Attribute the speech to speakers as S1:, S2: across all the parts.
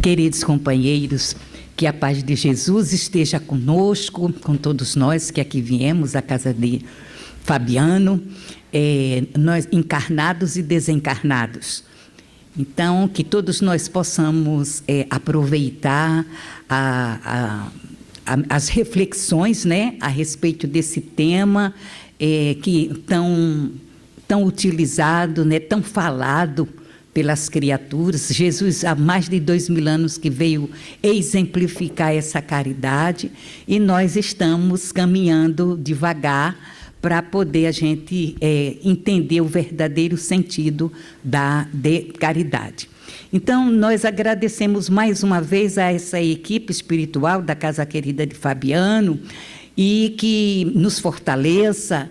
S1: Queridos companheiros, que a paz de Jesus esteja conosco, com todos nós que aqui viemos à casa de Fabiano, nós encarnados e desencarnados. Então, que todos nós possamos aproveitar as reflexões, né, a respeito desse tema que tão utilizado, né, tão falado pelas criaturas. Jesus, há mais de 2000 anos que veio exemplificar essa caridade, e nós estamos caminhando devagar para poder a gente entender o verdadeiro sentido de caridade. Então, nós agradecemos mais uma vez a essa equipe espiritual da Casa Querida de Fabiano, e que nos fortaleça,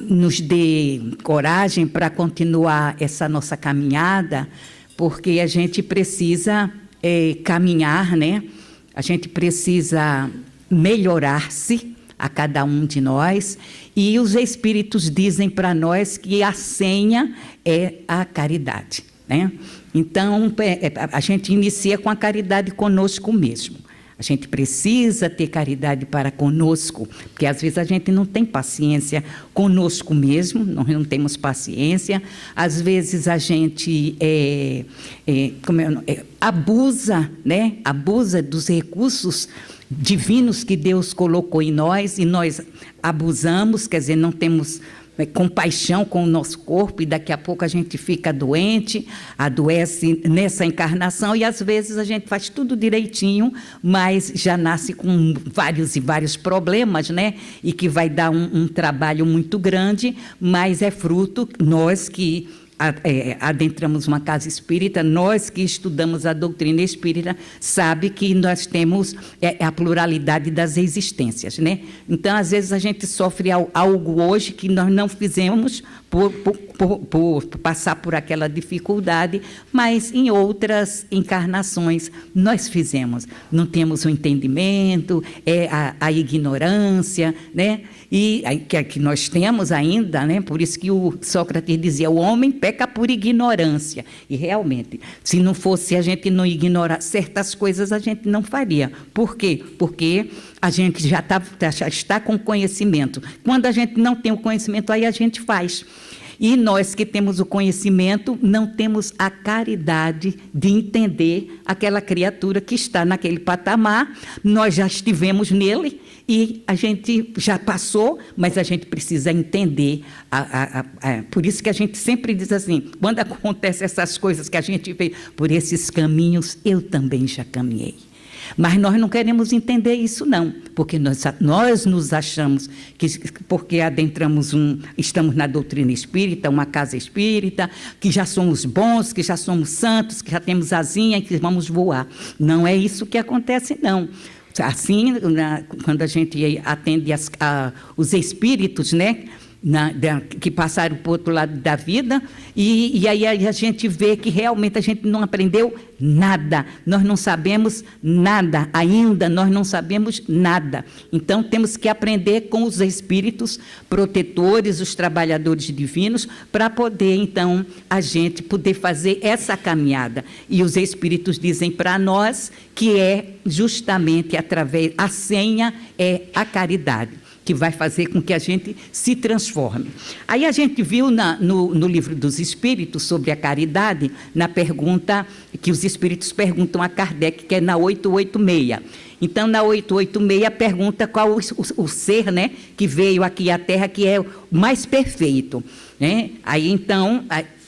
S1: nos dê coragem para continuar essa nossa caminhada, porque a gente precisa caminhar, né? A gente precisa melhorar-se, a cada um de nós, e os Espíritos dizem para nós que a senha é a caridade, né? Então, a gente inicia com a caridade conosco mesmo. A gente precisa ter caridade para conosco, porque às vezes a gente não tem paciência conosco mesmo, nós não temos paciência, às vezes a gente abusa, né? Abusa dos recursos divinos que Deus colocou em nós, e nós abusamos, quer dizer, não temos compaixão com o nosso corpo, e daqui a pouco a gente fica doente, adoece nessa encarnação, e às vezes a gente faz tudo direitinho, mas já nasce com vários e vários problemas, né? E que vai dar um trabalho muito grande, mas é fruto, nós que adentramos uma casa espírita, nós que estudamos a doutrina espírita, sabe que nós temos a pluralidade das existências, né? Então, às vezes, a gente sofre algo hoje que nós não fizemos por passar por aquela dificuldade, mas em outras encarnações nós fizemos. Não temos o entendimento, a ignorância, né? E que nós temos ainda, né? Por isso que o Sócrates dizia, o homem peca por ignorância. E realmente, se não fosse a gente não ignorar certas coisas, a gente não faria. Por quê? Porque a gente já está com conhecimento. Quando a gente não tem o conhecimento, aí a gente faz. E nós que temos o conhecimento, não temos a caridade de entender aquela criatura que está naquele patamar. Nós já estivemos nele e a gente já passou, mas a gente precisa entender. Por isso que a gente sempre diz assim, quando acontecem essas coisas que a gente vê por esses caminhos, eu também já caminhei. Mas nós não queremos entender isso, não, porque nós nos achamos que, porque estamos na doutrina espírita, uma casa espírita, que já somos bons, que já somos santos, que já temos asinha e que vamos voar. Não é isso que acontece, não. Assim, quando a gente atende os espíritos, né? Que passaram para o outro lado da vida, e aí a gente vê que realmente a gente não aprendeu nada, nós não sabemos nada ainda, nós não sabemos nada. Então, temos que aprender com os espíritos protetores, os trabalhadores divinos, para poder, então, a gente poder fazer essa caminhada. E os espíritos dizem para nós que é justamente através, a senha é a caridade, que vai fazer com que a gente se transforme. Aí a gente viu no livro dos Espíritos, sobre a caridade, na pergunta que os Espíritos perguntam a Kardec, que é na 886. Então, na 886, pergunta qual o ser, né, que veio aqui à Terra, que é o mais perfeito, né? Aí, então,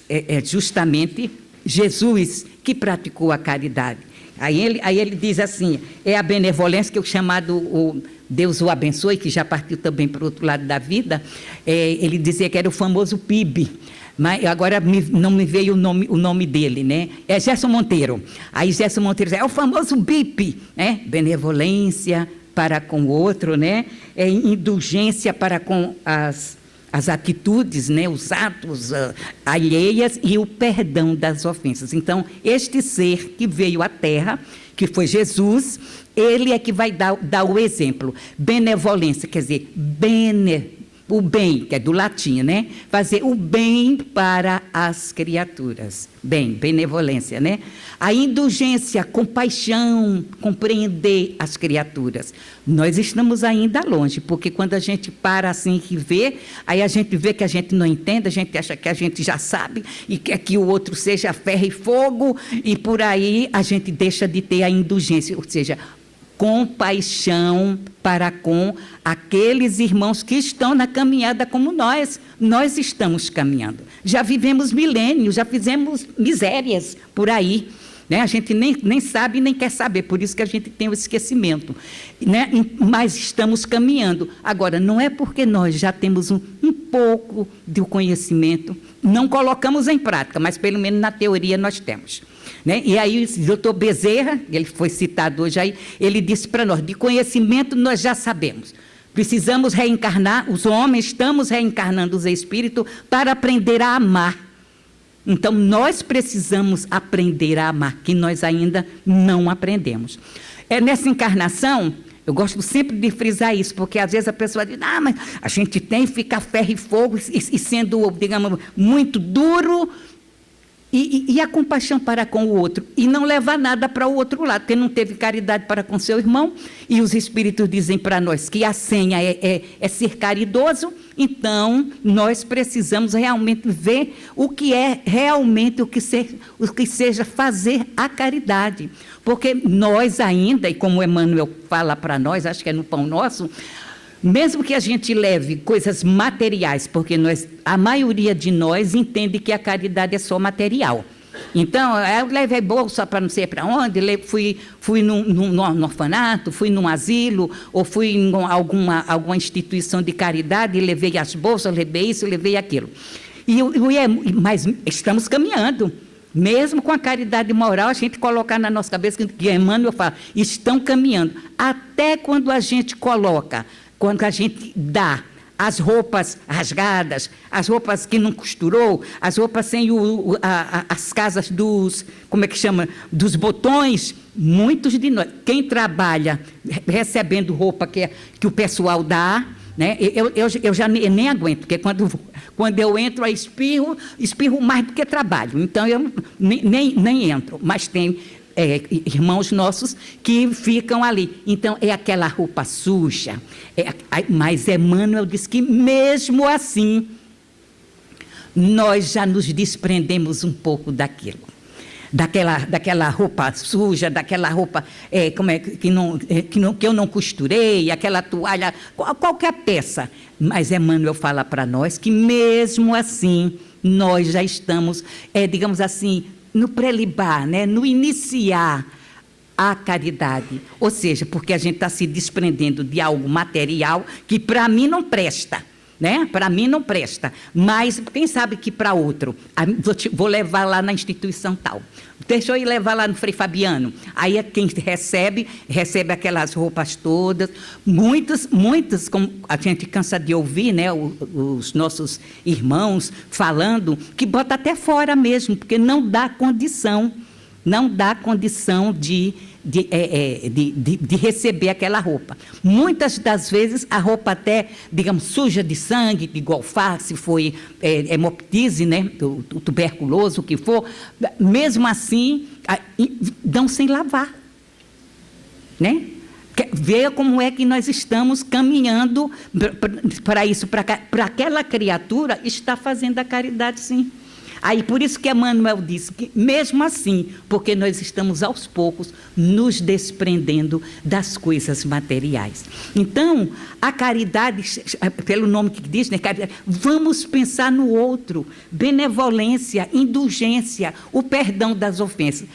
S1: é justamente Jesus que praticou a caridade. Aí ele diz assim, é a benevolência, que é o chamado... Deus o abençoe, que já partiu também para o outro lado da vida, ele dizia que era o famoso PIB, mas agora não me veio o nome dele, né? É Gerson Monteiro. Aí Gerson Monteiro diz, é o famoso BIP, né? Benevolência para com o outro, né? Indulgência para com as atitudes, né? Os atos alheias, e o perdão das ofensas. Então, este ser que veio à Terra, que foi Jesus, ele é que vai dar o exemplo. Benevolência, quer dizer, o bem, que é do latim, né? Fazer o bem para as criaturas. Bem, benevolência, né? A indulgência, compaixão, compreender as criaturas. Nós estamos ainda longe, porque quando a gente para assim e vê, aí a gente vê que a gente não entende, a gente acha que a gente já sabe e quer que o outro seja ferro e fogo, e por aí a gente deixa de ter a indulgência, ou seja, compaixão para com aqueles irmãos que estão na caminhada como nós. Nós estamos caminhando. Já vivemos milênios, já fizemos misérias por aí, né? A gente nem sabe, nem quer saber, por isso que a gente tem o esquecimento, né? Mas estamos caminhando. Agora, não é porque nós já temos um pouco do conhecimento, não colocamos em prática, mas pelo menos na teoria nós temos. Né? E aí o doutor Bezerra, ele foi citado hoje aí, ele disse para nós, de conhecimento nós já sabemos. Precisamos reencarnar, os homens estamos reencarnando os espíritos para aprender a amar. Então, nós precisamos aprender a amar, que nós ainda não aprendemos. Nessa encarnação, eu gosto sempre de frisar isso, porque às vezes a pessoa diz, mas a gente tem que ficar ferro e fogo e sendo, digamos, muito duro, e a compaixão para com o outro, e não levar nada para o outro lado, porque não teve caridade para com seu irmão, e os espíritos dizem para nós que a senha é ser caridoso. Então nós precisamos realmente ver o que é realmente o que seja fazer a caridade, porque nós ainda, e como Emmanuel fala para nós, acho que é no Pão Nosso, mesmo que a gente leve coisas materiais, porque a maioria de nós entende que a caridade é só material. Então, eu levei bolsa para não sei para onde, fui num orfanato, fui num asilo, ou fui em alguma instituição de caridade, e levei as bolsas, levei isso, levei aquilo. Mas estamos caminhando. Mesmo com a caridade moral, a gente colocar na nossa cabeça, que Emmanuel fala, estão caminhando. Até quando a gente coloca, quando a gente dá as roupas rasgadas, as roupas que não costurou, as roupas sem as casas como é que chama, dos botões, muitos de nós, quem trabalha recebendo roupa que o pessoal dá, né? Eu já nem aguento, porque quando eu entro, eu espirro mais do que trabalho, então eu nem entro, mas tem irmãos nossos que ficam ali. Então, é aquela roupa suja. Mas Emmanuel diz que, mesmo assim, nós já nos desprendemos um pouco daquilo. Daquela roupa suja, daquela roupa que eu não costurei, aquela toalha, qualquer peça. Mas Emmanuel fala para nós que, mesmo assim, nós já estamos, digamos assim, no prelibar, né? No iniciar a caridade. Ou seja, porque a gente está se desprendendo de algo material que para mim não presta, né? Para mim não presta, mas quem sabe que para outro, vou levar lá na instituição tal, deixa eu ir levar lá no Frei Fabiano, aí é quem recebe aquelas roupas todas, muitas, como a gente cansa de ouvir, né? Os nossos irmãos falando, que bota até fora mesmo, porque não dá condição de receber aquela roupa. Muitas das vezes a roupa até, digamos, suja de sangue, de golfar, se foi hemoptise, né, o tuberculoso, o que for, mesmo assim, dão sem lavar, né? Veja como é que nós estamos caminhando para isso, para aquela criatura está fazendo a caridade, sim. Aí, por isso que Emmanuel disse que, mesmo assim, porque nós estamos aos poucos nos desprendendo das coisas materiais. Então, a caridade, pelo nome que diz, né, caridade, vamos pensar no outro, benevolência, indulgência, o perdão das ofensas.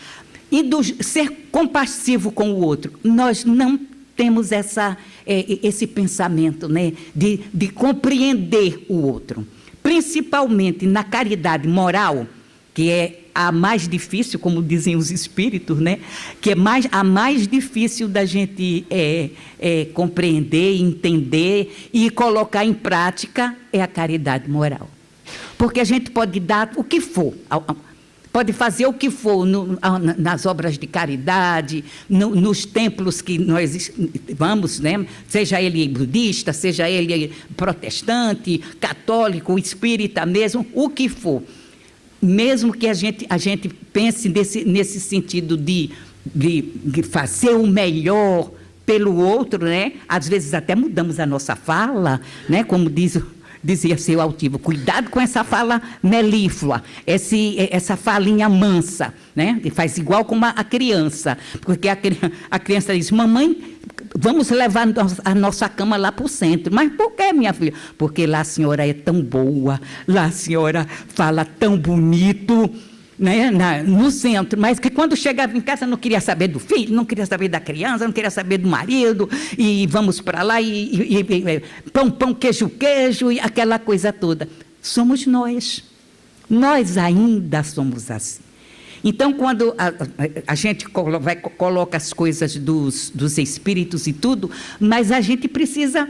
S1: Ser compassivo com o outro. Nós não temos esse pensamento, né, de compreender o outro. Principalmente na caridade moral, que é a mais difícil, como dizem os espíritos, né? Que é a mais difícil da gente compreender, entender e colocar em prática, é a caridade moral. Porque a gente pode dar o que for, pode fazer o que for nas obras de caridade, nos templos que nós vamos, né? Seja ele budista, seja ele protestante, católico, espírita mesmo, o que for. Mesmo que a gente pense nesse sentido de fazer o melhor pelo outro, né? Às vezes até mudamos a nossa fala, né? Como dizia seu altivo, cuidado com essa fala melíflua, essa falinha mansa, né? E faz igual com a criança, porque a criança diz, mamãe, vamos levar a nossa cama lá para o centro. Mas por que, minha filha? Porque lá a senhora é tão boa, lá a senhora fala tão bonito, né, no centro, mas que quando chegava em casa não queria saber do filho, não queria saber da criança, não queria saber do marido, e vamos para lá, e pão, queijo, e aquela coisa toda. Somos nós ainda somos assim. Então, quando a gente coloca as coisas dos espíritos e tudo, mas a gente precisa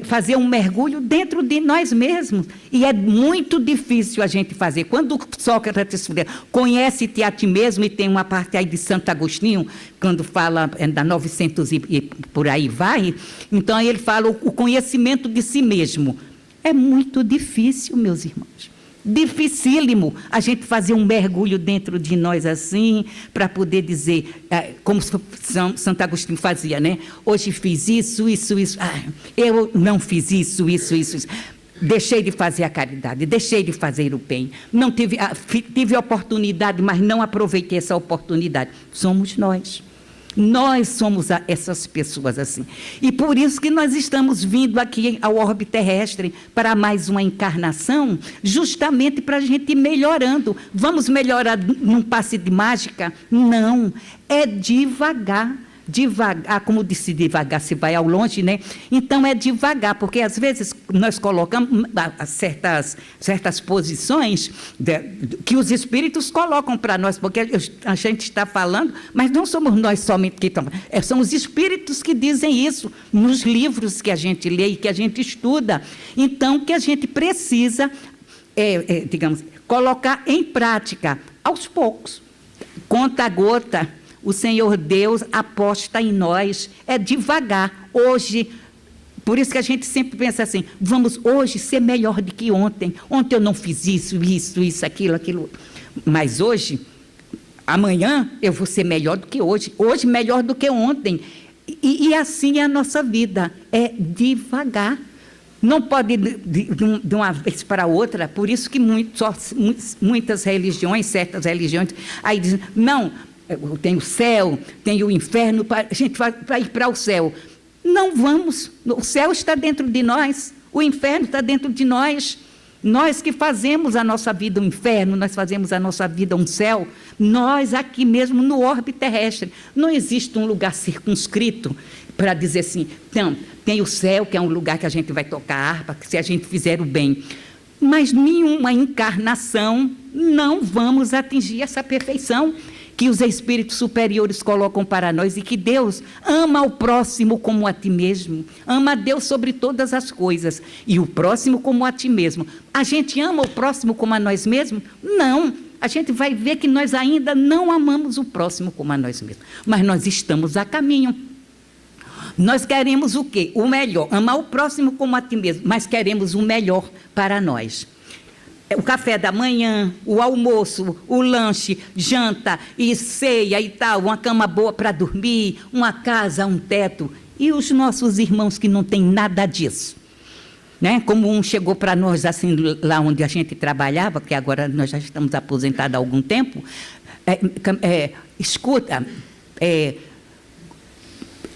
S1: fazer um mergulho dentro de nós mesmos. E é muito difícil a gente fazer. Quando Sócrates conhece-te a ti mesmo, e tem uma parte aí de Santo Agostinho, quando fala da 900 e por aí vai, então ele fala o conhecimento de si mesmo. É muito difícil, meus irmãos. Dificílimo a gente fazer um mergulho dentro de nós assim, para poder dizer, como Santo Agostinho fazia, né? Hoje fiz isso. Eu não fiz isso. Deixei de fazer a caridade, deixei de fazer o bem. Não tive a oportunidade, mas não aproveitei essa oportunidade. Somos nós. Nós somos essas pessoas assim. E por isso que nós estamos vindo aqui ao orbe terrestre para mais uma encarnação, justamente para a gente ir melhorando. Vamos melhorar num passe de mágica? Não, é devagar. Devagar, como disse, devagar se vai ao longe, né? Então é devagar, porque às vezes nós colocamos certas posições que os espíritos colocam para nós, porque a gente está falando, mas não somos nós somente que estamos, são os espíritos que dizem isso nos livros que a gente lê e que a gente estuda. Então, que a gente precisa, digamos, colocar em prática aos poucos, conta a gota. O Senhor Deus aposta em nós, é devagar. Hoje, por isso que a gente sempre pensa assim, vamos hoje ser melhor do que ontem. Ontem eu não fiz isso, aquilo. Mas hoje, amanhã, eu vou ser melhor do que hoje. Hoje, melhor do que ontem. E assim é a nossa vida, é devagar. Não pode de uma vez para outra, por isso que muitas religiões, certas religiões, aí dizem, não, tem o céu, tem o inferno, a gente vai ir para o céu. Não vamos, o céu está dentro de nós, o inferno está dentro de nós. Nós que fazemos a nossa vida um inferno, nós fazemos a nossa vida um céu, nós aqui mesmo no orbe terrestre. Não existe um lugar circunscrito para dizer assim, então, tem o céu, que é um lugar que a gente vai tocar harpa, se a gente fizer o bem. Mas nenhuma encarnação não vamos atingir essa perfeição que os espíritos superiores colocam para nós, e que Deus ama o próximo como a ti mesmo, ama a Deus sobre todas as coisas, e o próximo como a ti mesmo. A gente ama o próximo como a nós mesmos? Não, a gente vai ver que nós ainda não amamos o próximo como a nós mesmos, mas nós estamos a caminho. Nós queremos o quê? O melhor, amar o próximo como a ti mesmo, mas queremos o melhor para nós. O café da manhã, o almoço, o lanche, janta e ceia e tal, uma cama boa para dormir, uma casa, um teto. E os nossos irmãos que não têm nada disso, né? Como um chegou para nós, assim, lá onde a gente trabalhava, que agora nós já estamos aposentados há algum tempo, escuta,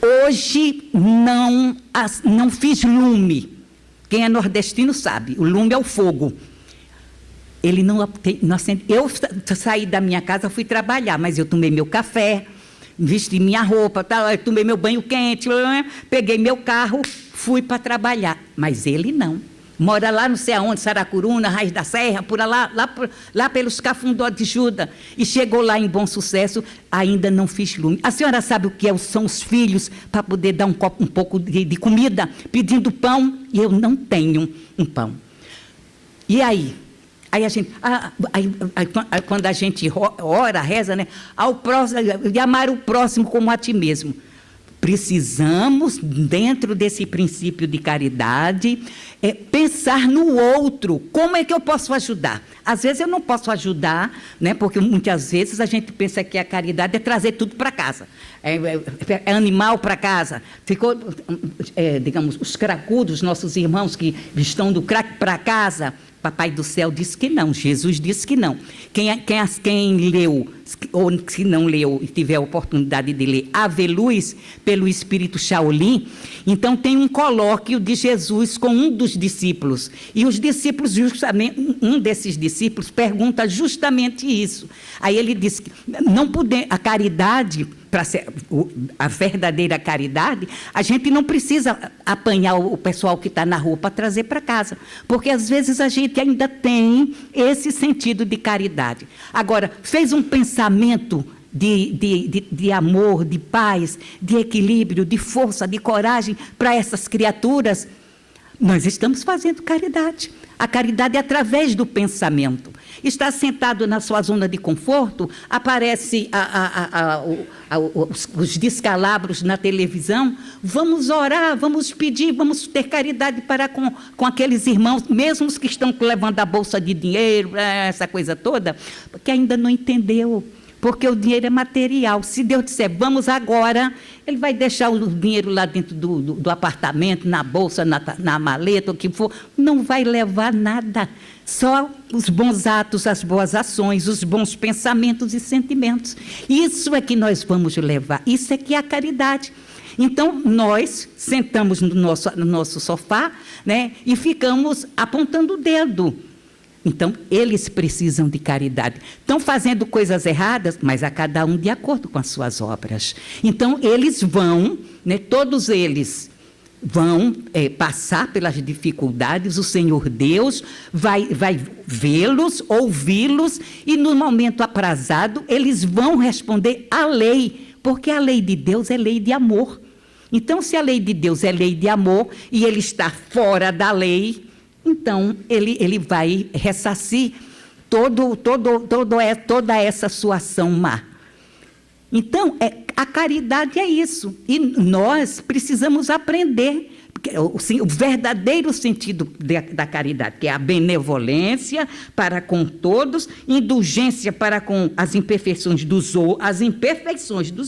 S1: hoje não fiz lume. Quem é nordestino sabe, o lume é o fogo. Ele não acende. Eu saí da minha casa, fui trabalhar, mas eu tomei meu café, vesti minha roupa, tomei meu banho quente, peguei meu carro, fui para trabalhar. Mas ele não. Mora lá não sei aonde, Saracuruna, Raiz da Serra, por lá pelos Cafundó de Juda. E chegou lá em Bom Sucesso, ainda não fiz lume. A senhora sabe o que são os filhos para poder dar um pouco de comida, pedindo pão, e eu não tenho um pão. E aí? Aí a gente, quando a gente ora, reza, né? Ao próximo, de amar o próximo como a ti mesmo. Precisamos, dentro desse princípio de caridade, pensar no outro. Como é que eu posso ajudar? Às vezes eu não posso ajudar, né, porque muitas vezes a gente pensa que a caridade é trazer tudo para casa. É animal para casa. Ficou, digamos, os cracudos, nossos irmãos que estão do crack para casa. Papai do céu disse que não, Jesus disse que não. Quem leu, ou se não leu e tiver a oportunidade de ler Ave Luz, pelo Espírito Shaolin, então tem um colóquio de Jesus com um dos discípulos. E os discípulos, justamente, um desses discípulos pergunta justamente isso. Aí ele disse que não poder, a caridade, para ser a verdadeira caridade, a gente não precisa apanhar o pessoal que está na rua para trazer para casa, porque às vezes a gente ainda tem esse sentido de caridade. Agora, fez um pensamento de amor, de paz, de equilíbrio, de força, de coragem para essas criaturas, nós estamos fazendo caridade. A caridade é através do pensamento. Está sentado na sua zona de conforto, aparece os descalabros na televisão, vamos orar, vamos pedir, vamos ter caridade para com aqueles irmãos, mesmo os que estão levando a bolsa de dinheiro, essa coisa toda, que ainda não entendeu. Porque o dinheiro é material. Se Deus disser, vamos agora, Ele vai deixar o dinheiro lá dentro do apartamento, na bolsa, na maleta, o que for. Não vai levar nada. Só os bons atos, as boas ações, os bons pensamentos e sentimentos. Isso é que nós vamos levar. Isso é que é a caridade. Então, nós sentamos no nosso sofá, né, e ficamos apontando o dedo. Então, eles precisam de caridade. Estão fazendo coisas erradas, mas a cada um de acordo com as suas obras. Então, eles vão, né, todos eles vão passar pelas dificuldades, o Senhor Deus vai vê-los, ouvi-los, e no momento aprazado, eles vão responder à lei, porque a lei de Deus é lei de amor. Então, se a lei de Deus é lei de amor, e ele está fora da lei, então, ele vai ressarcir toda essa sua ação má. Então, a caridade é isso. E nós precisamos aprender o verdadeiro sentido da caridade, que é a benevolência para com todos, indulgência para com as imperfeições dos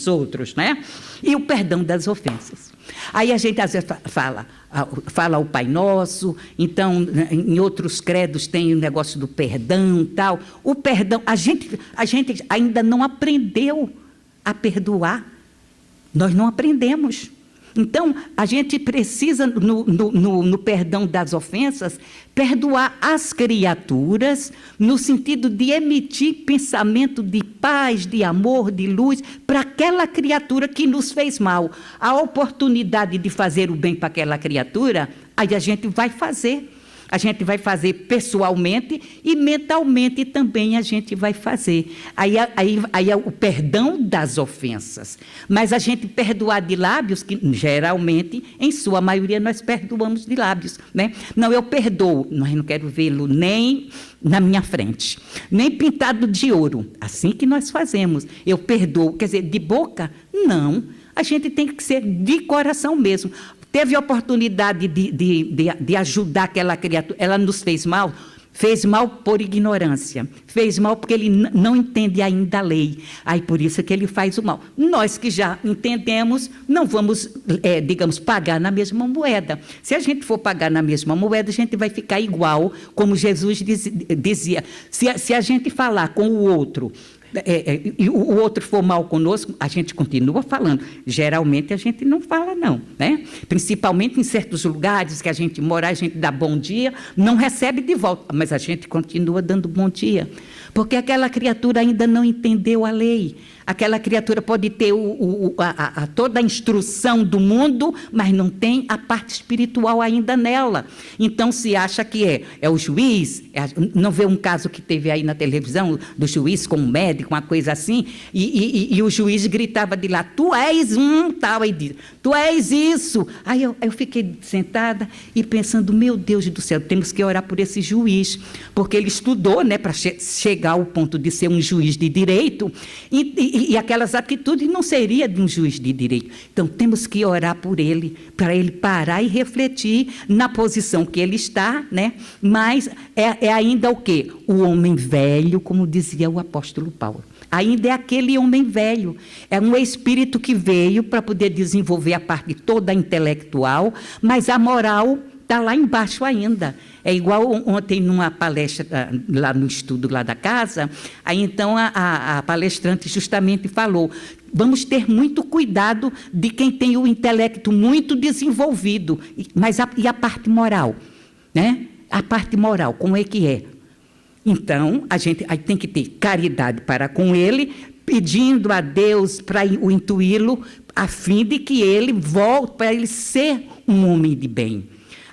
S1: outros, né? E o perdão das ofensas. Aí a gente às vezes fala o Pai Nosso, então em outros credos tem o negócio do perdão e tal. O perdão, a gente ainda não aprendeu a perdoar. Nós não aprendemos. Então, a gente precisa, no perdão das ofensas, perdoar as criaturas, no sentido de emitir pensamento de paz, de amor, de luz, para aquela criatura que nos fez mal. A oportunidade de fazer o bem para aquela criatura, aí a gente vai fazer. A gente vai fazer pessoalmente e mentalmente também a gente vai fazer. Aí é o perdão das ofensas. Mas a gente perdoar de lábios, que geralmente, em sua maioria, nós perdoamos de lábios, né? Não, eu perdoo, mas não quero vê-lo nem na minha frente, nem pintado de ouro. Assim que nós fazemos. Eu perdoo, quer dizer, de boca? Não. A gente tem que ser de coração mesmo. Teve a oportunidade de ajudar aquela criatura, ela nos fez mal por ignorância, fez mal porque ele não entende ainda a lei, aí por isso que ele faz o mal. Nós que já entendemos, não vamos, digamos, pagar na mesma moeda. Se a gente for pagar na mesma moeda, a gente vai ficar igual, como Jesus dizia, se a gente falar com o outro, e o outro for mal conosco, a gente continua falando. Geralmente a gente não fala não, né? Principalmente em certos lugares que a gente mora, a gente dá bom dia, não recebe de volta, mas a gente continua dando bom dia. porque aquela criatura ainda não entendeu a lei. Aquela criatura pode ter toda a instrução do mundo, mas não tem a parte espiritual ainda nela. Então, se acha que é o juiz, não vê um caso que teve aí na televisão, do juiz com um médico, uma coisa assim, e o juiz gritava de lá, tu és um tal, e diz, tu és isso. Aí eu fiquei sentada e pensando, meu Deus do céu, temos que orar por esse juiz, porque ele estudou, né, para chegar ao ponto de ser um juiz de direito, e aquelas atitudes não seria de um juiz de direito. Então, temos que orar por ele, para ele parar e refletir na posição que ele está, né? Mas é ainda o quê? O homem velho, como dizia o apóstolo Paulo. Ainda é aquele homem velho. É um espírito que veio para poder desenvolver a parte toda intelectual, mas a moral está lá embaixo ainda. É igual ontem, numa palestra lá no estudo lá da casa, aí então a palestrante justamente falou, vamos ter muito cuidado de quem tem o intelecto muito desenvolvido, mas e a parte moral? Né? A parte moral, como é que é? Então, a gente aí tem que ter caridade para com ele, pedindo a Deus para o intuí-lo, a fim de que ele volte, para ele ser um homem de bem.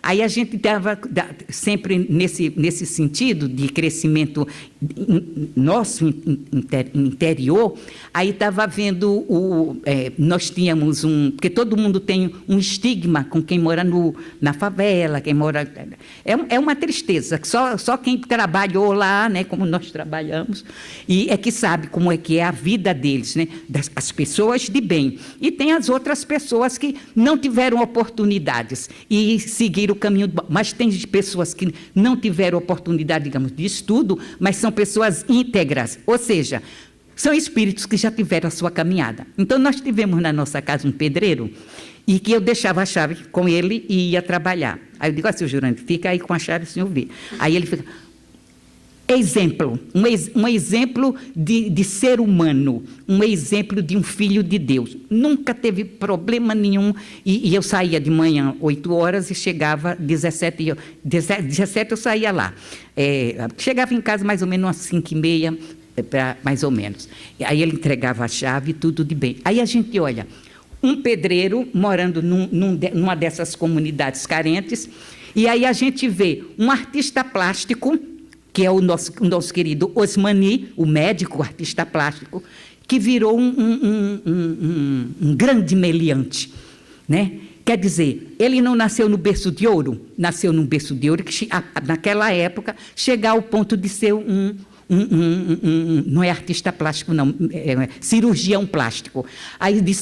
S1: Aí a gente estava sempre nesse sentido de crescimento nosso interior, aí estava vendo, nós tínhamos porque todo mundo tem um estigma com quem mora na favela, quem mora... É uma tristeza, só quem trabalhou lá, né, como nós trabalhamos, e é que sabe como é que é a vida deles, né, as pessoas de bem. E tem as outras pessoas que não tiveram oportunidades e seguiram o caminho, mas tem pessoas que não tiveram oportunidade, digamos, de estudo, mas são pessoas íntegras, ou seja, são espíritos que já tiveram a sua caminhada. Então, nós tivemos na nossa casa um pedreiro, e que eu deixava a chave com ele e ia trabalhar. Aí eu digo assim, Jurandir, fica aí com a chave, o senhor vê. Aí ele fica... Exemplo, um exemplo de ser humano, um exemplo de um filho de Deus. Nunca teve problema nenhum, e eu saía de manhã 8 horas e chegava 17 eu saía lá. Chegava em casa mais ou menos umas 5h30, mais ou menos. Aí ele entregava a chave, tudo de bem. Aí a gente olha, um pedreiro morando numa dessas comunidades carentes, e aí a gente vê um artista plástico, que é o nosso querido Osmani, o médico, o artista plástico, que virou um grande meliante, né? Quer dizer, ele não nasceu no berço de ouro, nasceu num berço de ouro que, naquela época, chegar ao ponto de ser não é artista plástico, não, é cirurgião plástico. Aí, de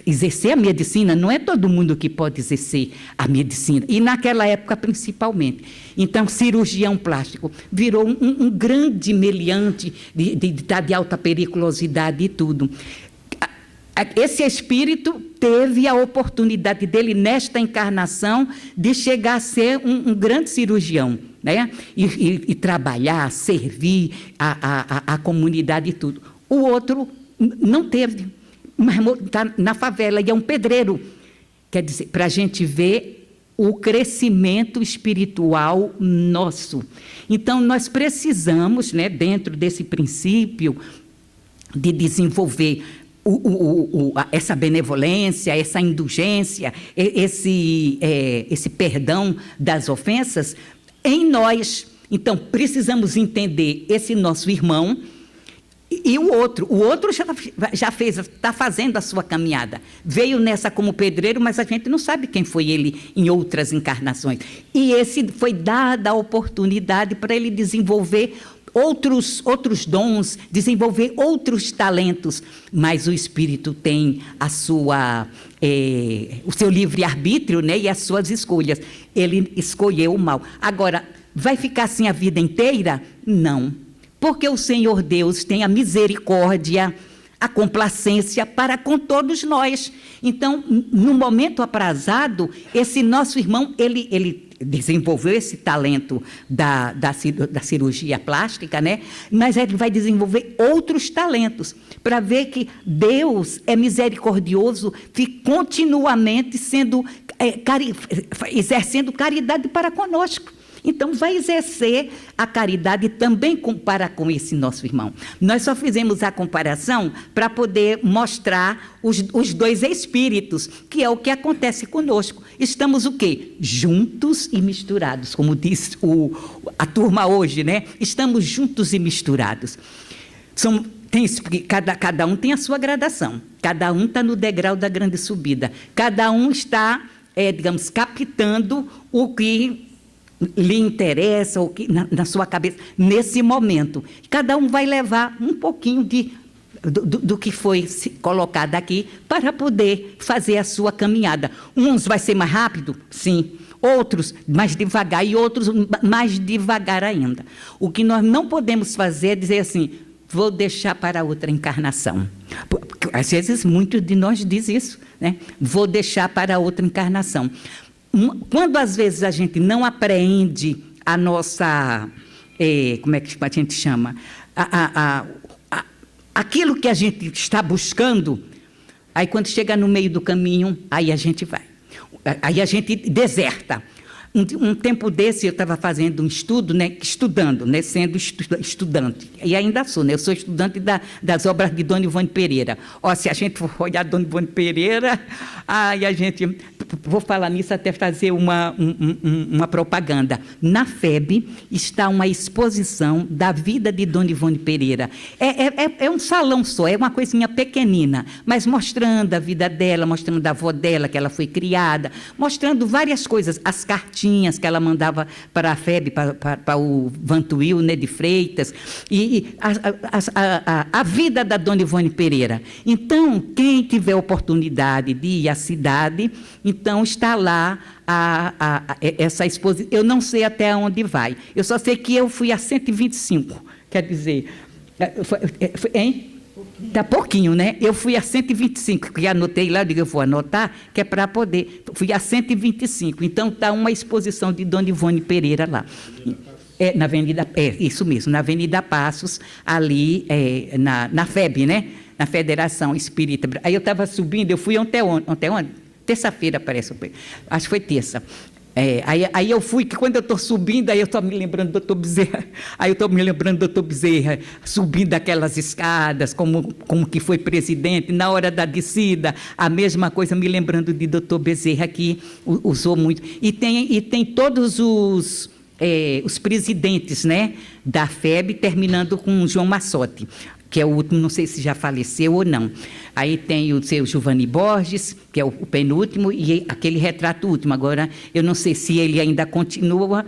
S1: exercer a medicina, não é todo mundo que pode exercer a medicina, e naquela época, principalmente. Então, cirurgião plástico virou um grande meliante de alta periculosidade e tudo. Esse espírito teve a oportunidade dele, nesta encarnação, de chegar a ser um grande cirurgião, né? E trabalhar, servir a comunidade e tudo. O outro não teve, mas está na favela e é um pedreiro. Quer dizer, para a gente ver o crescimento espiritual nosso. Então, nós precisamos, né, dentro desse princípio de desenvolver essa benevolência, essa indulgência, esse perdão das ofensas em nós. Então, precisamos entender esse nosso irmão e o outro já fez, está fazendo a sua caminhada. Veio nessa como pedreiro, mas a gente não sabe quem foi ele em outras encarnações. E esse foi dada a oportunidade para ele desenvolver outros dons, desenvolver outros talentos, mas o espírito tem o seu livre-arbítrio, né, e as suas escolhas. Ele escolheu o mal. Agora, vai ficar assim a vida inteira? Não. Porque o Senhor Deus tem a misericórdia, a complacência para com todos nós. Então, no momento aprazado, esse nosso irmão, ele desenvolveu esse talento da cirurgia plástica, né? Mas ele vai desenvolver outros talentos, para ver que Deus é misericordioso, continuamente exercendo caridade para conosco. Então, vai exercer a caridade também para com esse nosso irmão. Nós só fizemos a comparação para poder mostrar os dois espíritos, que é o que acontece conosco. Estamos o quê? Juntos e misturados, como diz a turma hoje, né? Estamos juntos e misturados. Cada um tem a sua gradação, cada um está no degrau da grande subida, cada um está, digamos, captando o que lhe interessa, o que na sua cabeça, nesse momento. Cada um vai levar um pouquinho do que foi colocado aqui para poder fazer a sua caminhada. Uns vai ser mais rápido? Sim. Outros mais devagar e outros mais devagar ainda. O que nós não podemos fazer é dizer assim, vou deixar para outra encarnação. Às vezes, muitos de nós dizem isso, né? Vou deixar para outra encarnação. Quando, às vezes, a gente não apreende a nossa... como é que a gente chama? Aquilo que a gente está buscando, aí, quando chega no meio do caminho, aí a gente vai. Aí a gente deserta. Um tempo desse, eu estava fazendo um estudo, né, estudando, né, sendo estudante, e ainda sou, né, eu sou estudante das obras de Dona Ivone Pereira. Se a gente for olhar Dona Ivone Pereira, aí a gente... Vou falar nisso até fazer uma propaganda. Na FEB está uma exposição da vida de Dona Ivone Pereira. É um salão só, é uma coisinha pequenina, mas mostrando a vida dela, mostrando a avó dela, que ela foi criada, mostrando várias coisas, as cartinhas que ela mandava para a FEB, para o Vantuil, né, de Freitas, e a vida da Dona Ivone Pereira. Então, quem tiver oportunidade de ir à cidade... Então, está lá essa exposição. Eu não sei até onde vai. Eu só sei que eu fui a 125. Quer dizer... Hein? Está pouquinho, né? Eu fui a 125, que anotei lá, eu digo, eu vou anotar, que é para poder... Fui a 125. Então, está uma exposição de Dona Ivone Pereira lá. Na Avenida... isso mesmo, na Avenida Passos, ali na FEB, né? Na Federação Espírita. Aí eu estava subindo, eu fui ontem onde? Terça-feira, parece. Acho que foi terça. Aí eu fui, que quando eu estou subindo, aí eu estou me lembrando do doutor Bezerra. Aí eu estou me lembrando do doutor Bezerra, subindo aquelas escadas, como que foi presidente, na hora da descida, a mesma coisa, me lembrando de doutor Bezerra, que usou muito. E tem todos os presidentes, né, da FEB, terminando com o João Massotti, que é o último, não sei se já faleceu ou não. Aí tem o seu Giovanni Borges, que é o penúltimo, e aquele retrato último. Agora, eu não sei se ele ainda continua,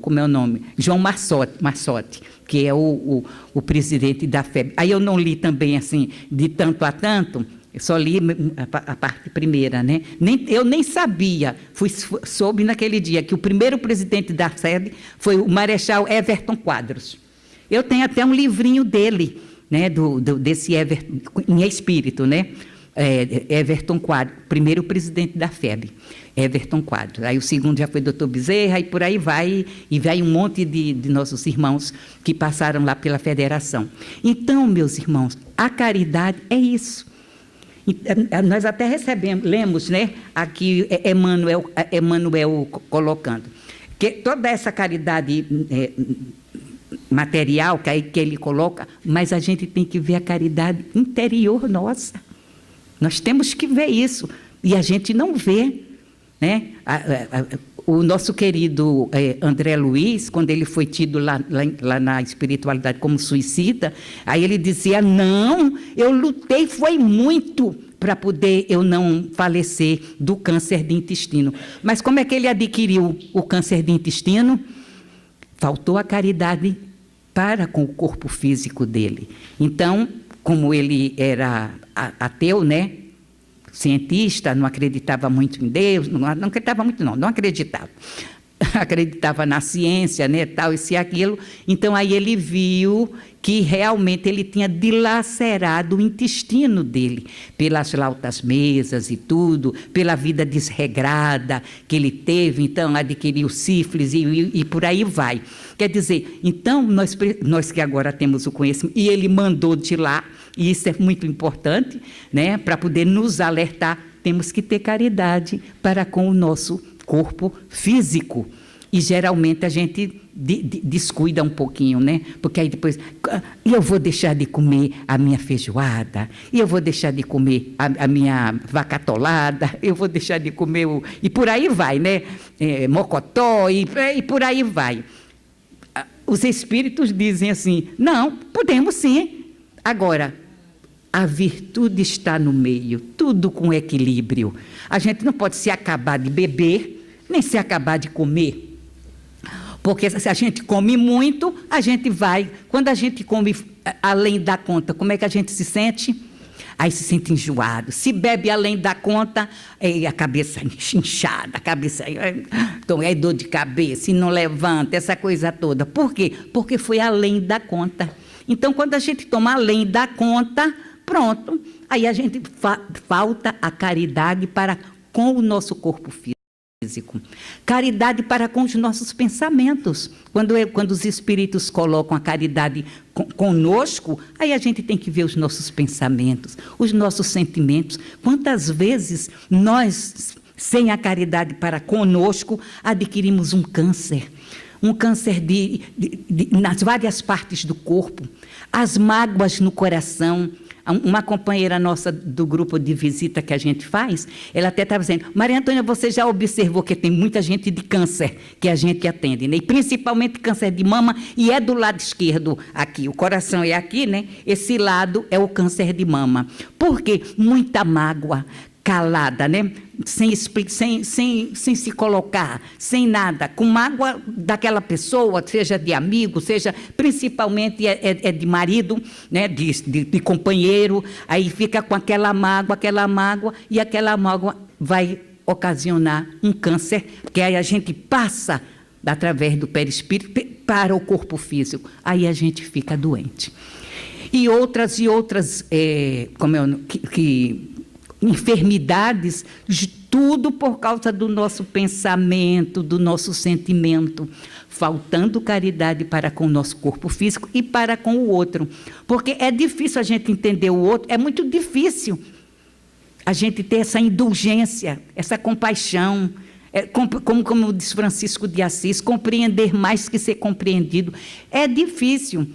S1: como é o nome? João Massotti, que é o presidente da FEB. Aí eu não li também, assim, de tanto a tanto, eu só li a parte primeira, né? Eu nem sabia, soube naquele dia, que o primeiro presidente da FEB foi o Marechal Everton Quadros. Eu tenho até um livrinho dele, né, desse Everton, em espírito, né? Everton Quadros, primeiro presidente da FEB, Everton Quadros. Aí o segundo já foi doutor Bezerra, e por aí vai, e vai um monte de nossos irmãos que passaram lá pela federação. Então, meus irmãos, a caridade é isso. Nós até lemos, né, aqui Emmanuel colocando, que toda essa caridade... material que ele coloca, mas a gente tem que ver a caridade interior nossa. Nós temos que ver isso, e a gente não vê, né? O nosso querido André Luiz, quando ele foi tido lá na espiritualidade como suicida, aí ele dizia, não, eu lutei, foi muito para poder eu não falecer do câncer de intestino. Mas como é que ele adquiriu o câncer de intestino? Faltou a caridade para com o corpo físico dele. Então, como ele era ateu, né, cientista, não acreditava muito em Deus, não acreditava muito, não acreditava. Acreditava na ciência, né, tal, isso e aquilo. Então, aí ele viu que realmente ele tinha dilacerado o intestino dele, pelas altas mesas e tudo, pela vida desregrada que ele teve, então adquiriu sífilis e por aí vai. Quer dizer, então, nós que agora temos o conhecimento, e ele mandou de lá, e isso é muito importante, né, para poder nos alertar, temos que ter caridade para com o nosso corpo físico. E geralmente a gente descuida um pouquinho, né? Porque aí depois, e eu vou deixar de comer a minha feijoada, e eu vou deixar de comer a minha vaca atolada, eu vou deixar de comer e por aí vai, né? Mocotó, e por aí vai. Os espíritos dizem assim, não, podemos sim. Agora, a virtude está no meio, tudo com equilíbrio. A gente não pode se acabar de beber, nem se acabar de comer. Porque se a gente come muito, a gente vai... Quando a gente come além da conta, como é que a gente se sente? Aí se sente enjoado. Se bebe além da conta, a cabeça inchada, a cabeça... Então, é dor de cabeça, e não levanta, essa coisa toda. Por quê? Porque foi além da conta. Então, quando a gente toma além da conta, pronto. Aí a gente falta a caridade para com o nosso corpo físico. Caridade para com os nossos pensamentos. Quando os espíritos colocam a caridade conosco, aí a gente tem que ver os nossos pensamentos, os nossos sentimentos. Quantas vezes nós, sem a caridade para conosco, adquirimos um câncer nas várias partes do corpo, as mágoas no coração. Uma companheira nossa do grupo de visita que a gente faz, ela até estava dizendo, Maria Antônia, você já observou que tem muita gente de câncer que a gente atende, né? E principalmente câncer de mama, e é do lado esquerdo aqui, o coração é aqui, né? Esse lado é o câncer de mama. Por quê? Muita mágoa calada, né? Sem se colocar, sem nada, com mágoa daquela pessoa, seja de amigo, seja principalmente de marido, né? de companheiro, aí fica com aquela mágoa, e aquela mágoa vai ocasionar um câncer, que aí a gente passa através do perispírito para o corpo físico, aí a gente fica doente. E outras, enfermidades, tudo por causa do nosso pensamento, do nosso sentimento, faltando caridade para com o nosso corpo físico e para com o outro. Porque é difícil a gente entender o outro, é muito difícil a gente ter essa indulgência, essa compaixão, como diz Francisco de Assis, compreender mais que ser compreendido. É difícil.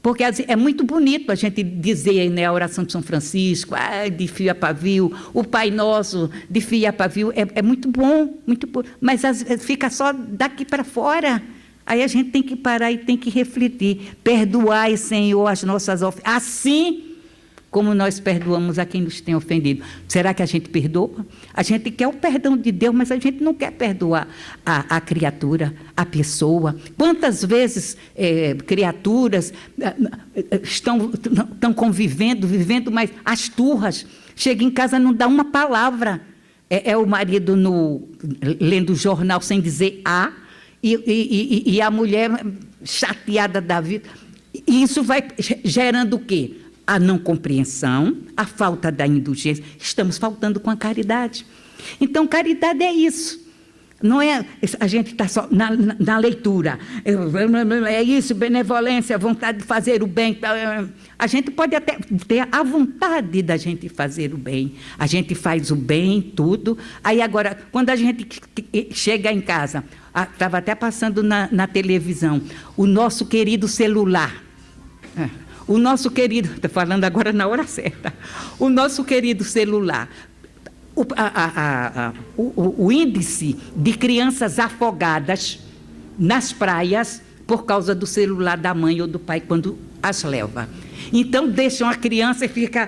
S1: Porque é muito bonito a gente dizer, né, a oração de São Francisco, de fio a pavio, o Pai Nosso de fio a pavio, é muito bom, mas fica só daqui para fora. Aí a gente tem que parar e tem que refletir. Perdoai, Senhor, as nossas ofensas, assim como nós perdoamos a quem nos tem ofendido. Será que a gente perdoa? A gente quer o perdão de Deus, mas a gente não quer perdoar a criatura, a pessoa. Quantas vezes criaturas estão convivendo, mas as turras, chega em casa não dá uma palavra. É o marido lendo o jornal sem dizer A, e a mulher chateada da vida. E isso vai gerando o quê? A não compreensão, a falta da indulgência. Estamos faltando com a caridade. Então, caridade é isso. Não é a gente está só na leitura. É isso, benevolência, vontade de fazer o bem. A gente pode até ter a vontade da gente fazer o bem. A gente faz o bem, tudo. Aí agora, quando a gente chega em casa, estava até passando na televisão, o nosso querido celular. O nosso querido, estou falando agora na hora certa, o nosso querido celular, o índice de crianças afogadas nas praias por causa do celular da mãe ou do pai quando as leva. Então, deixam a criança e fica...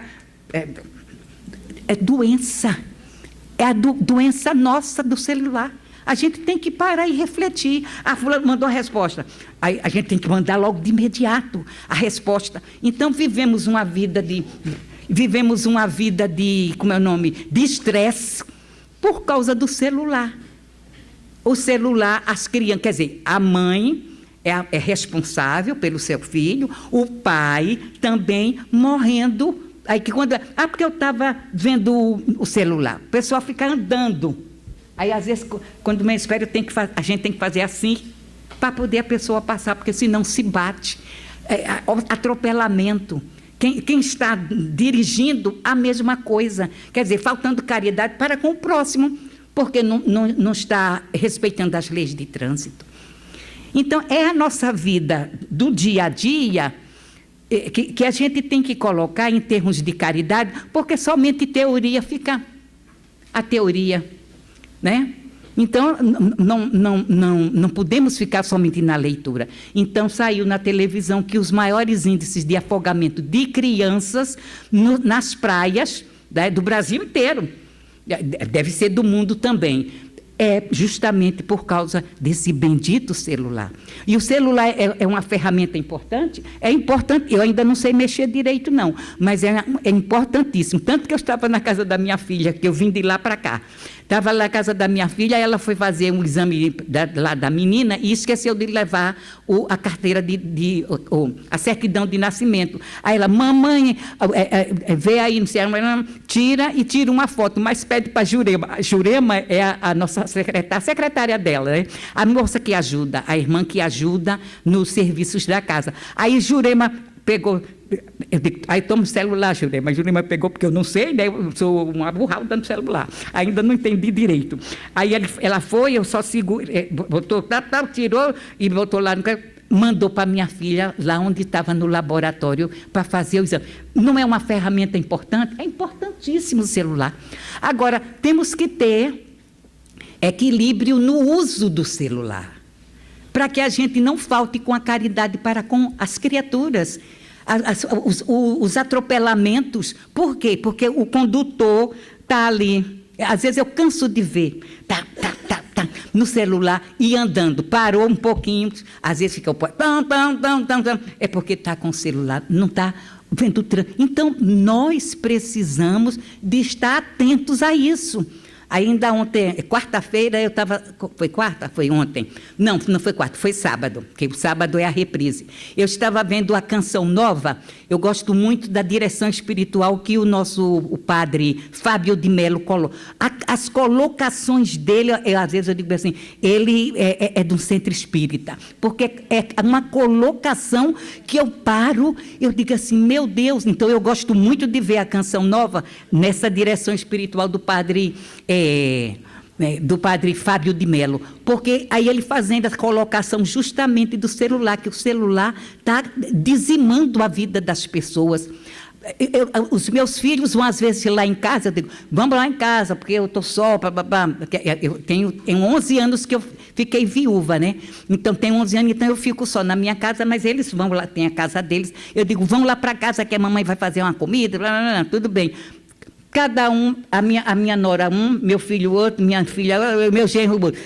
S1: É doença, é a doença nossa do celular. A gente tem que parar e refletir. A fulana mandou a resposta. Aí a gente tem que mandar logo de imediato a resposta. Então, vivemos uma vida de como é o nome? De estresse por causa do celular. O celular, as crianças, quer dizer, a mãe é responsável pelo seu filho, o pai também morrendo. Aí que porque eu estava vendo o celular. O pessoal fica andando. Aí, às vezes, quando me espera, a gente tem que fazer assim para poder a pessoa passar, porque senão se bate. Atropelamento. Quem está dirigindo, a mesma coisa. Quer dizer, faltando caridade para com o próximo, porque não está respeitando as leis de trânsito. Então, é a nossa vida do dia a dia que a gente tem que colocar em termos de caridade, porque somente teoria fica a teoria, né? Então, não podemos ficar somente na leitura. Então, saiu na televisão que os maiores índices de afogamento de crianças nas praias, né, do Brasil inteiro, deve ser do mundo também, é justamente por causa desse bendito celular. E o celular é uma ferramenta importante? É importante, eu ainda não sei mexer direito não, mas é importantíssimo. Tanto que eu estava na casa da minha filha, que eu vim de lá para cá. Estava lá na casa da minha filha, ela foi fazer um exame lá da menina e esqueceu de levar a carteira, a certidão de nascimento. Aí ela, mamãe, vê aí, não sei, tira uma foto, mas pede para a Jurema. A Jurema é a nossa secretária dela, né? A moça que ajuda, a irmã que ajuda nos serviços da casa. Aí Jurema pegou, eu digo, aí toma o celular, Jurema. Jurema pegou, porque eu não sei, né? Eu sou uma burral dando celular. Ainda não entendi direito. Aí ela foi, eu só segurei, botou, tirou e botou lá no canto. Mandou para minha filha, lá onde estava no laboratório, para fazer o exame. Não é uma ferramenta importante? É importantíssimo o celular. Agora, temos que ter equilíbrio no uso do celular, para que a gente não falte com a caridade para com as criaturas. Os atropelamentos, por quê? Porque o condutor está ali, às vezes eu canso de ver, no celular e andando, parou um pouquinho, às vezes fica é porque está com o celular, não está vendo. Então, nós precisamos de estar atentos a isso. Ainda ontem, quarta-feira, eu estava... Foi quarta? Foi ontem? Não foi quarta, foi sábado, porque o sábado é a reprise. Eu estava vendo a Canção Nova. Eu gosto muito da direção espiritual que o padre Fábio de Melo colocou. As colocações dele, às vezes eu digo assim, ele é de um centro espírita, porque é uma colocação que eu paro, eu digo assim, meu Deus. Então, eu gosto muito de ver a Canção Nova nessa direção espiritual do padre... do padre Fábio de Melo, porque aí ele fazendo a colocação justamente do celular, que o celular está dizimando a vida das pessoas. Os meus filhos vão às vezes lá em casa, eu digo, vamos lá em casa, porque eu estou só, eu tenho 11 anos que eu fiquei viúva, né? Então, tem 11 anos, então eu fico só na minha casa, mas eles vão lá, tem a casa deles, eu digo, vão lá para casa que a mamãe vai fazer uma comida, tudo bem. Cada um, a minha nora meu filho outro, minha filha, meu genro outro.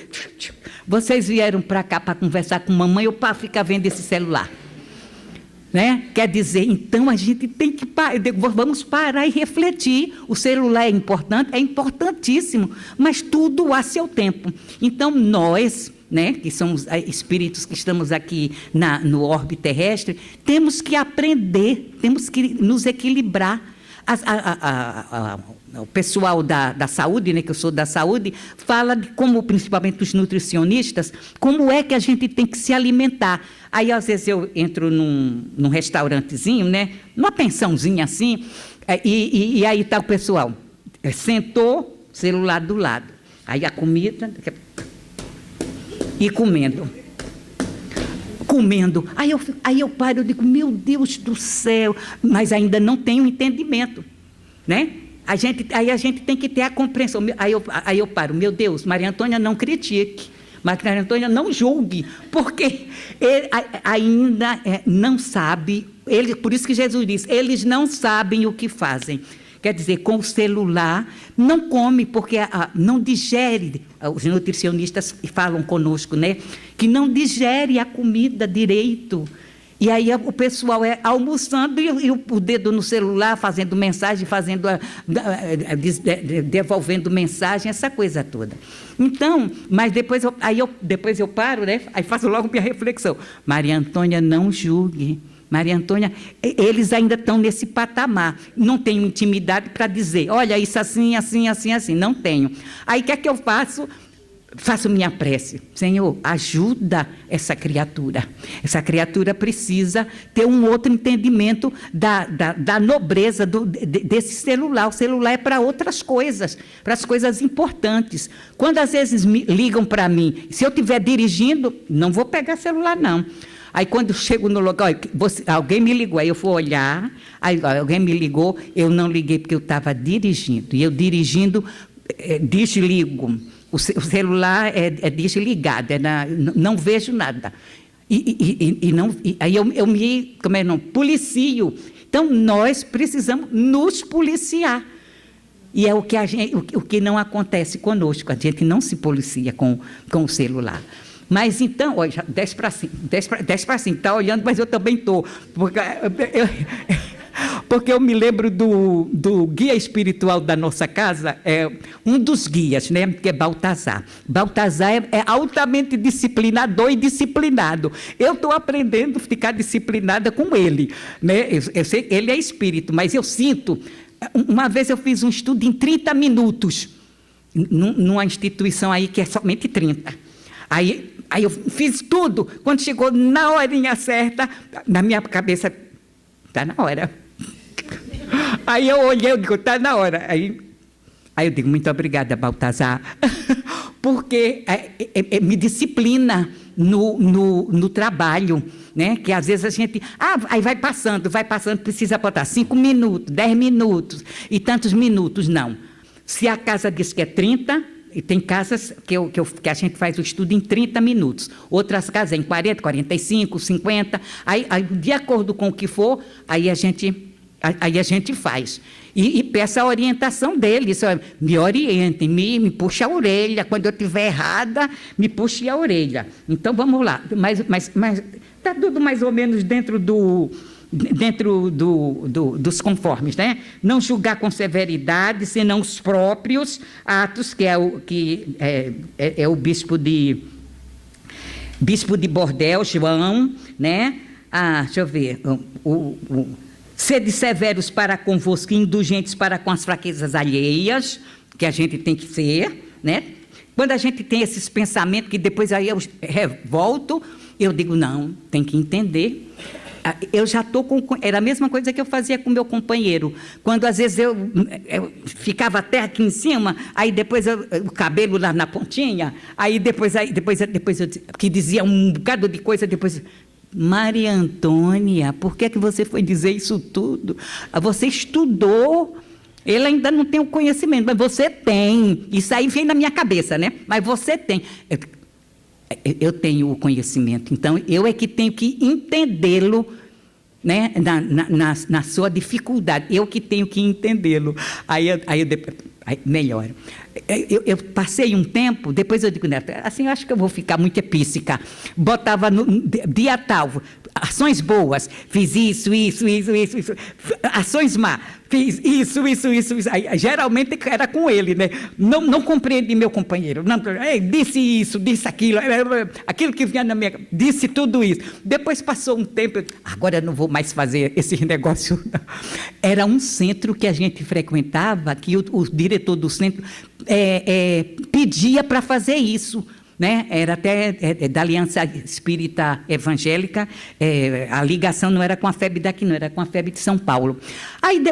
S1: Vocês vieram para cá para conversar com mamãe ou para ficar vendo esse celular? Né? Quer dizer, então a gente tem que parar, vamos parar e refletir. O celular é importante, é importantíssimo, mas tudo a seu tempo. Então nós, né, que somos espíritos que estamos aqui no orbe terrestre, temos que aprender, temos que nos equilibrar. O pessoal da saúde, né, que eu sou da saúde, fala de como, principalmente os nutricionistas, como é que a gente tem que se alimentar. Aí, às vezes, eu entro num restaurantezinho, né, numa pensãozinha assim, e aí está o pessoal, sentou, celular do lado, aí a comida, e comendo. Aí eu paro, eu digo, meu Deus do céu, mas ainda não tenho entendimento, né? Aí a gente tem que ter a compreensão. Aí eu paro, meu Deus, Maria Antônia, não critique, Maria Antônia, não julgue, porque ele ainda não sabe, por isso que Jesus disse, eles não sabem o que fazem. Quer dizer, com o celular, não come, porque não digere. Os nutricionistas falam conosco, né? Que não digere a comida direito. E aí o pessoal almoçando e o dedo no celular, fazendo mensagem, devolvendo mensagem, essa coisa toda. Então, mas depois eu paro, né? Aí faço logo minha reflexão. Maria Antônia, não julgue. Maria Antônia, eles ainda estão nesse patamar. Não tenho intimidade para dizer, olha, isso assim, assim, assim, assim. Não tenho. Aí, o que é que eu faço? faço minha prece. Senhor, ajuda essa criatura. Essa criatura precisa ter um outro entendimento da nobreza desse celular. O celular é para outras coisas, para as coisas importantes. Quando às vezes ligam para mim, se eu estiver dirigindo, não vou pegar celular, não. Aí quando eu chego no lugar, alguém me ligou, aí eu vou olhar, aí alguém me ligou, eu não liguei porque eu estava dirigindo. E eu dirigindo, desligo. O celular é desligado, não vejo nada. Aí eu me policio. Então, nós precisamos nos policiar. E é o que não acontece conosco, a gente não se policia com o celular. Mas então, olha, 10 para 5, está olhando, mas eu também estou. Porque eu me lembro do guia espiritual da nossa casa, um dos guias, né, que é Baltazar. Baltazar é altamente disciplinador e disciplinado. Eu estou aprendendo a ficar disciplinada com ele. Né? Eu sei, ele é espírito, mas eu sinto... Uma vez eu fiz um estudo em 30 minutos, numa instituição aí que é somente 30. Aí eu fiz tudo. Quando chegou na horinha certa, na minha cabeça, está na hora. Aí eu olhei, eu digo, está na hora. Aí eu digo, muito obrigada, Baltazar, porque me disciplina no trabalho, né? Que às vezes a gente, aí vai passando, precisa botar 5 minutos, 10 minutos e tantos minutos, não. Se a casa diz que é 30, e tem casas que a gente faz o estudo em 30 minutos, outras casas em 40, 45, 50, aí de acordo com o que for, aí a gente faz. E peço a orientação deles, me orientem, me puxe a orelha, quando eu estiver errada, me puxe a orelha. Então, vamos lá, mas está tudo mais ou menos dentro dos conformes, né? Não julgar com severidade, senão os próprios atos, que é o bispo de Bordel, João, né? Deixa eu ver, sede severos para convosco, indulgentes para com as fraquezas alheias, que a gente tem que ser, né? Quando a gente tem esses pensamentos, que depois aí eu revolto, eu digo, não, tem que entender. Eu já estou com... Era a mesma coisa que eu fazia com meu companheiro. Quando, às vezes, eu ficava até aqui em cima, aí depois o cabelo lá na pontinha, aí depois eu que dizia um bocado de coisa, depois... Maria Antônia, por que você foi dizer isso tudo? Você estudou, ele ainda não tem o conhecimento, mas você tem. Isso aí vem na minha cabeça, né? Mas você tem. Eu tenho o conhecimento, então eu é que tenho que entendê-lo, né? Na sua dificuldade, eu que tenho que entendê-lo. Aí melhora. Eu passei um tempo, depois eu digo, Neto, assim, eu acho que eu vou ficar muito epíssica. Botava no dia tal, ações boas, fiz isso. Ações má, fiz isso. Aí, geralmente era com ele, né? Não compreendi meu companheiro. Não, disse isso, disse aquilo, aquilo que vinha na minha... Disse tudo isso. Depois passou um tempo, agora eu não vou mais fazer esse negócio. Era um centro que a gente frequentava, que o diretor do centro pedia para fazer isso, né? Era até da Aliança Espírita Evangélica, a ligação não era com a FEB daqui, não, era com a FEB de São Paulo.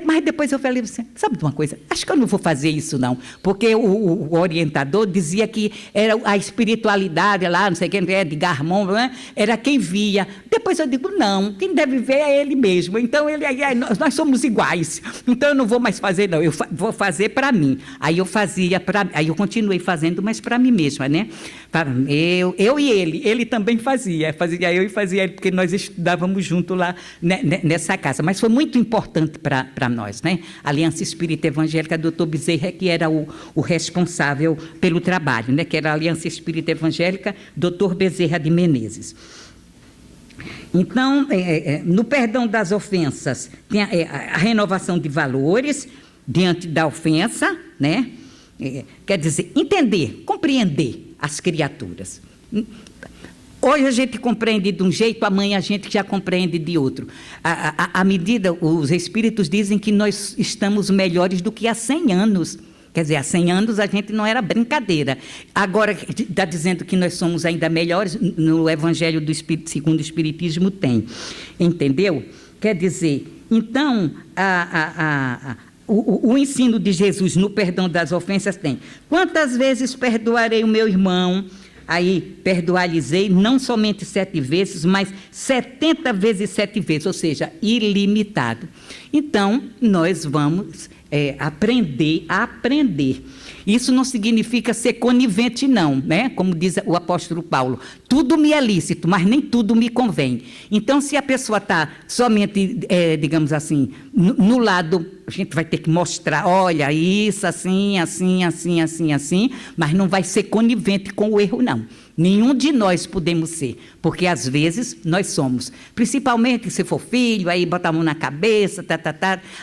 S1: Mas depois eu falei assim, sabe de uma coisa? Acho que eu não vou fazer isso, não, porque o orientador dizia que era a espiritualidade lá, não sei quem, Edgar Morin, né? Era quem via. Depois eu digo, não, quem deve ver é ele mesmo. Então, nós somos iguais. Então, eu não vou mais fazer, não, eu vou fazer para mim. Aí eu continuei fazendo, mas para mim mesma, né? Eu e ele também fazia eu e fazia ele, porque nós estudávamos junto lá nessa casa, mas foi muito importante para nós, né? A Aliança Espírita Evangélica, Dr. Bezerra, que era o responsável pelo trabalho, né? Que era a Aliança Espírita Evangélica, Dr. Bezerra de Menezes. Então, no perdão das ofensas, tem a renovação de valores diante da ofensa, né? Quer dizer, entender, compreender as criaturas. Hoje a gente compreende de um jeito, amanhã a gente já compreende de outro. À medida, os espíritos dizem que nós estamos melhores do que há 100 anos. Quer dizer, há 100 anos a gente não era brincadeira. Agora, está dizendo que nós somos ainda melhores, no Evangelho do Espírito, segundo o Espiritismo tem. Entendeu? Quer dizer, então, o ensino de Jesus no perdão das ofensas tem. Quantas vezes perdoarei o meu irmão? Aí, perdoar-lhes-ei não somente 7 vezes, mas 70 vezes 7 vezes, ou seja, ilimitado. Então, nós vamos aprender a aprender. Isso não significa ser conivente, não, né? Como diz o apóstolo Paulo, tudo me é lícito, mas nem tudo me convém. Então, se a pessoa está somente, digamos assim, no lado, a gente vai ter que mostrar, olha, isso, assim, assim, assim, assim, assim, mas não vai ser conivente com o erro, não. Nenhum de nós podemos ser, porque às vezes nós somos, principalmente se for filho, aí bota a mão na cabeça,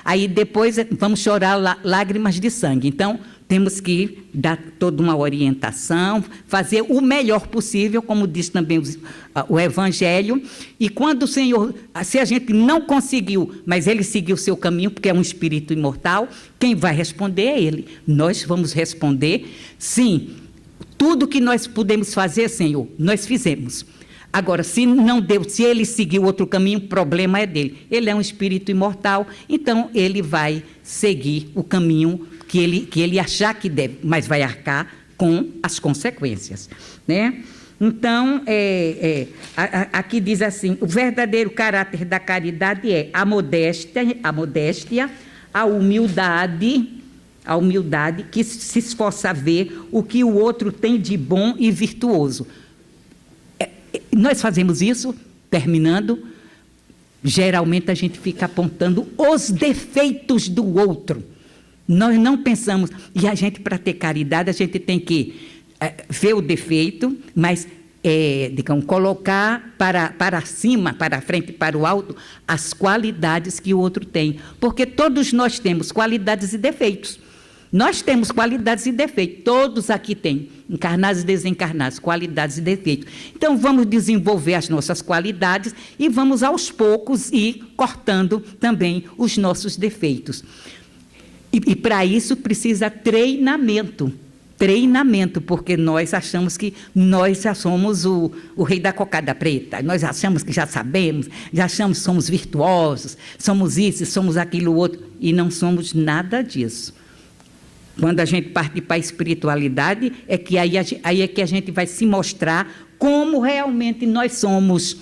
S1: aí depois vamos chorar lágrimas de sangue. Então, temos que dar toda uma orientação, fazer o melhor possível, como diz também o Evangelho, e quando o Senhor, se a gente não conseguiu, mas Ele seguiu o seu caminho, porque é um espírito imortal, quem vai responder é Ele. Nós vamos responder, sim, tudo que nós pudemos fazer, Senhor, nós fizemos. Agora, se não deu, se Ele seguiu outro caminho, o problema é dele. Ele é um espírito imortal, então Ele vai seguir o caminho que ele achar que deve, mas vai arcar com as consequências, né? Então, aqui diz assim, o verdadeiro caráter da caridade é a modéstia, a humildade que se esforça a ver o que o outro tem de bom e virtuoso. Nós fazemos isso, terminando, geralmente a gente fica apontando os defeitos do outro. Nós não pensamos, e a gente, para ter caridade, a gente tem que ver o defeito, mas, digamos, colocar para cima, para a frente, para o alto, as qualidades que o outro tem. Porque todos nós temos qualidades e defeitos. Nós temos qualidades e defeitos, todos aqui têm, encarnados e desencarnados, qualidades e defeitos. Então, vamos desenvolver as nossas qualidades e vamos, aos poucos, ir cortando também os nossos defeitos. E para isso precisa treinamento, porque nós achamos que nós já somos o rei da cocada preta, nós achamos que já sabemos, já achamos que somos virtuosos, somos isso, somos aquilo outro, e não somos nada disso. Quando a gente parte para a espiritualidade, aí é que a gente vai se mostrar como realmente nós somos,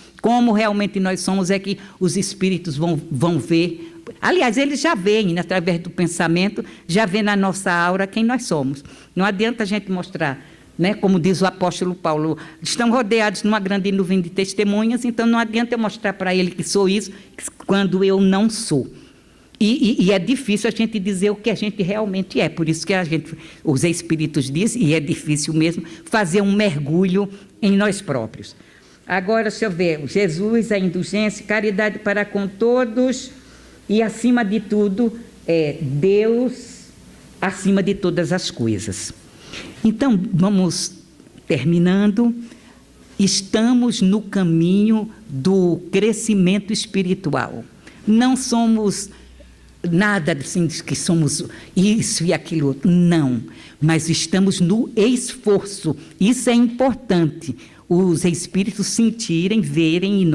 S1: é que os espíritos vão ver. Aliás, eles já veem, através do pensamento, já vê na nossa aura quem nós somos. Não adianta a gente mostrar, né? Como diz o apóstolo Paulo, estão rodeados numa grande nuvem de testemunhas, então não adianta eu mostrar para ele que sou isso, quando eu não sou. E é difícil a gente dizer o que a gente realmente é, por isso que os espíritos dizem, e é difícil mesmo, fazer um mergulho em nós próprios. Agora, deixa eu ver, Jesus, a indulgência, caridade para com todos, e acima de tudo, Deus acima de todas as coisas. Então, vamos terminando. Estamos no caminho do crescimento espiritual. Não somos nada assim que somos isso e aquilo outro, não. Mas estamos no esforço. Isso é importante. Os espíritos sentirem, verem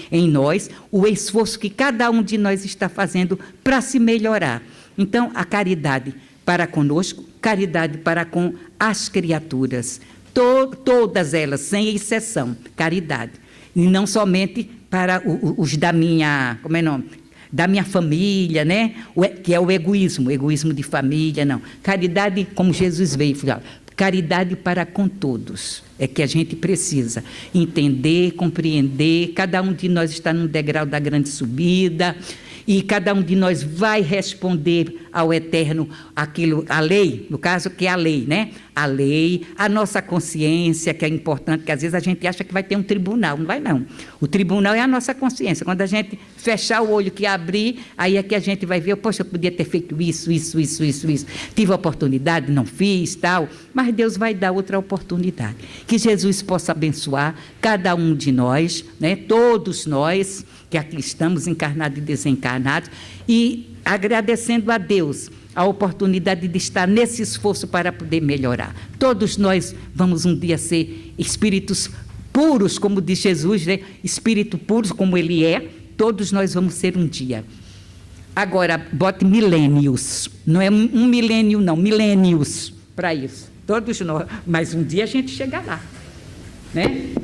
S1: em nós o esforço que cada um de nós está fazendo para se melhorar. Então, a caridade para conosco, caridade para com as criaturas. Todas elas, sem exceção, caridade. E não somente para os da minha, como é o nome? Da minha família, né? Que é o egoísmo de família, não. Caridade, como Jesus veio falar, caridade para com todos. É que a gente precisa entender, compreender, cada um de nós está num degrau da grande subida, e cada um de nós vai responder ao Eterno aquilo, a lei, no caso que é a lei, né? A lei, a nossa consciência, que é importante, que às vezes a gente acha que vai ter um tribunal, não vai não. O tribunal é a nossa consciência. Quando a gente fechar o olho, que abrir, aí é que a gente vai ver, poxa, eu podia ter feito isso. Tive a oportunidade, não fiz, tal, mas Deus vai dar outra oportunidade. Que Jesus possa abençoar cada um de nós, né? Todos nós, que aqui estamos encarnados e desencarnados, e agradecendo a Deus a oportunidade de estar nesse esforço para poder melhorar. Todos nós vamos um dia ser espíritos puros, como diz Jesus, né? Espírito puros como ele é, todos nós vamos ser um dia. Agora, bote milênios, não é um milênio não, milênios para isso, todos nós, mas um dia a gente chega lá, né?